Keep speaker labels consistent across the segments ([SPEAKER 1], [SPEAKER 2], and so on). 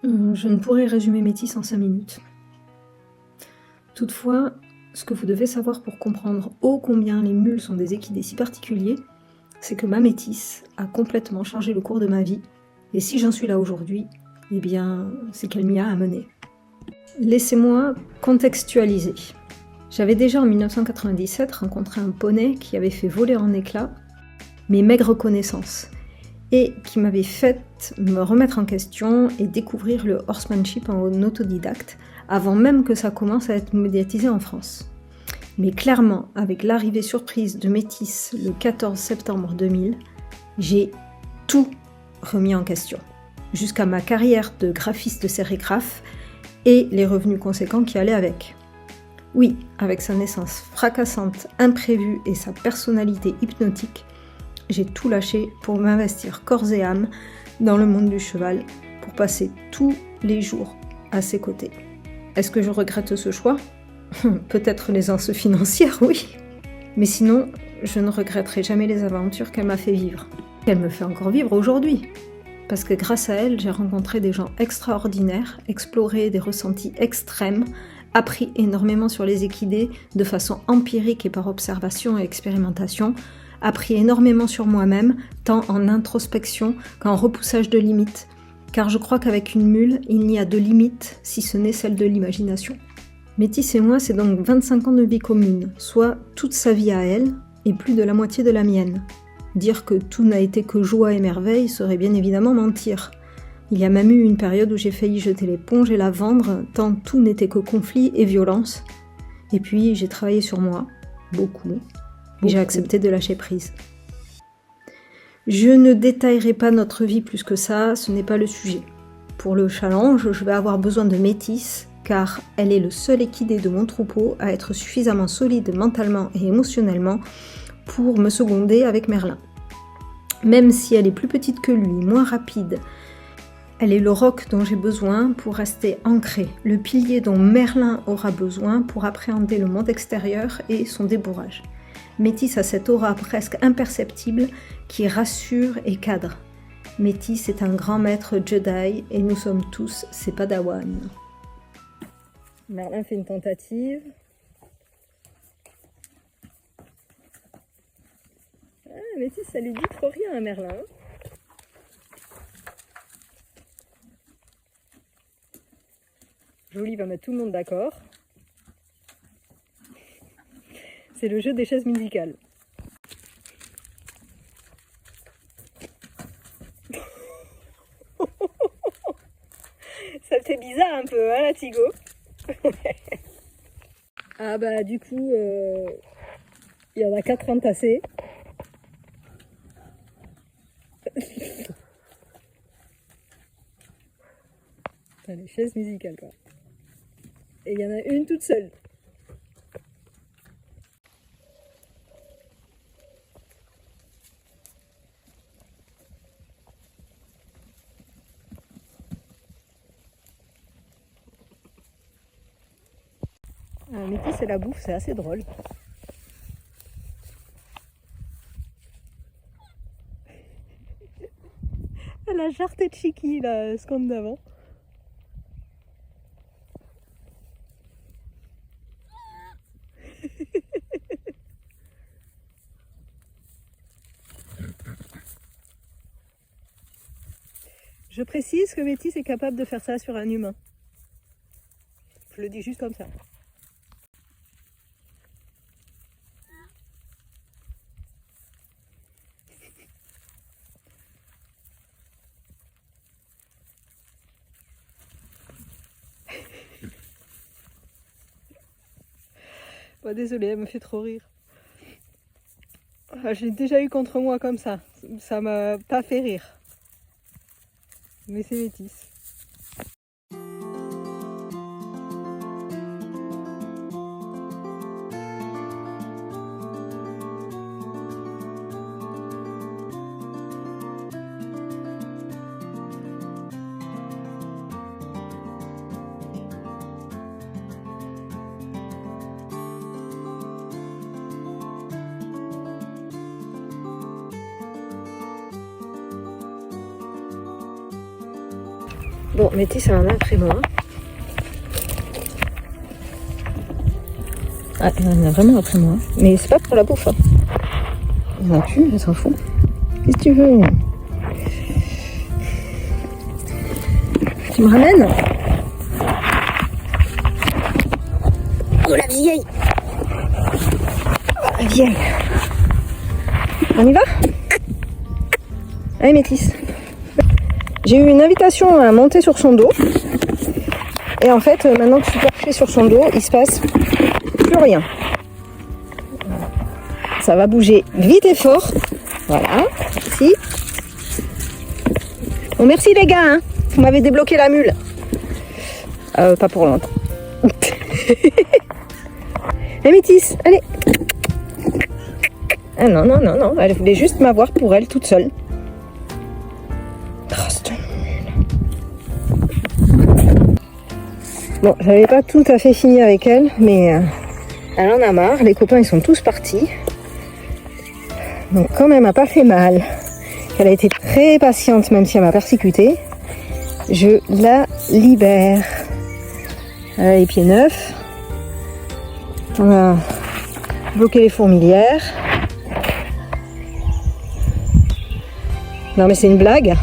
[SPEAKER 1] Je ne pourrais résumer Métis en 5 minutes. Toutefois, ce que vous devez savoir pour comprendre ô combien les mules sont des équidés si particuliers, c'est que ma métisse a complètement changé le cours de ma vie, et si j'en suis là aujourd'hui, eh bien, c'est qu'elle m'y a amené. Laissez-moi contextualiser. J'avais déjà en 1997 rencontré un poney qui avait fait voler en éclats mes maigres connaissances, et qui m'avait fait me remettre en question et découvrir le horsemanship en autodidacte, avant même que ça commence à être médiatisé en France. Mais clairement, avec l'arrivée surprise de Métis le 14 septembre 2000, j'ai tout remis en question, jusqu'à ma carrière de graphiste sérigraphe et les revenus conséquents qui allaient avec. Oui, avec sa naissance fracassante, imprévue et sa personnalité hypnotique, j'ai tout lâché pour m'investir corps et âme dans le monde du cheval, pour passer tous les jours à ses côtés. Est-ce que je regrette ce choix ? Peut-être l'aisance financière, oui. Mais sinon, je ne regretterai jamais les aventures qu'elle m'a fait vivre. Qu'elle me fait encore vivre aujourd'hui. Parce que grâce à elle, j'ai rencontré des gens extraordinaires, exploré des ressentis extrêmes, appris énormément sur les équidés de façon empirique et par observation et expérimentation, appris énormément sur moi-même, tant en introspection qu'en repoussage de limites, car je crois qu'avec une mule, il n'y a de limite si ce n'est celle de l'imagination. Métis et moi, c'est donc 25 ans de vie commune, soit toute sa vie à elle, et plus de la moitié de la mienne. Dire que tout n'a été que joie et merveille serait bien évidemment mentir. Il y a même eu une période où j'ai failli jeter l'éponge et la vendre, tant tout n'était que conflit et violence. Et puis j'ai travaillé sur moi, beaucoup. Et j'ai accepté de lâcher prise. Je ne détaillerai pas notre vie plus que ça, ce n'est pas le sujet. Pour le challenge, je vais avoir besoin de Métis, car elle est le seul équidé de mon troupeau à être suffisamment solide mentalement et émotionnellement pour me seconder avec Merlin. Même si elle est plus petite que lui, moins rapide, elle est le roc dont j'ai besoin pour rester ancré, le pilier dont Merlin aura besoin pour appréhender le monde extérieur et son débourrage. Métis a cette aura presque imperceptible qui rassure et cadre. Métis est un grand maître Jedi et nous sommes tous ses padawans. Merlin fait une tentative. Ah, Métis, ça lui dit trop rien à Merlin. Jolie va mettre tout le monde d'accord. C'est le jeu des chaises musicales. Ça fait bizarre un peu, hein, la Tigo. Ah bah du coup, il y en a 4 entassés. Putain, les chaises musicales quoi. Et il y en a une toute seule. Métis, c'est la bouffe, c'est assez drôle. Elle a jarté de Chiki, la seconde d'avant. Je précise que Métis est capable de faire ça sur un humain. Je le dis juste comme ça. Bah, désolée, elle me fait trop rire. J'ai déjà eu contre moi comme ça. Ça m'a pas fait rire. Mais c'est Métis. Bon, Métis, ça en a après moi. Ah, il en a vraiment après moi. Mais c'est pas pour la bouffe. Hein. Il en a plus, elle s'en fout. Qu'est-ce que tu veux? Tu me ramènes? Oh la vieille! Oh la vieille! On y va? Allez Métis. J'ai eu une invitation à monter sur son dos. Et en fait, maintenant que je suis perchée sur son dos, il se passe plus rien. Ça va bouger vite et fort. Voilà, ici. Bon, merci les gars, hein. Vous m'avez débloqué la mule. Pas pour longtemps. Eh Métis, allez. Ah non, non, non, non, elle voulait juste m'avoir pour elle toute seule. Bon, j'avais pas tout à fait fini avec elle, mais elle en a marre. Les copains, ils sont tous partis. Donc quand même, elle m'a pas fait mal. Elle a été très patiente, même si elle m'a persécutée. Je la libère. Elle a les pieds neufs. On a bloqué les fourmilières. Non mais c'est une blague.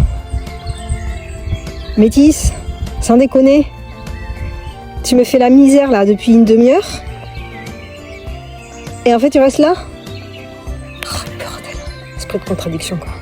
[SPEAKER 1] Métis, sans déconner. Tu me fais la misère là depuis une demi-heure. Et en fait tu restes là. Oh bordel, esprit de contradiction quoi.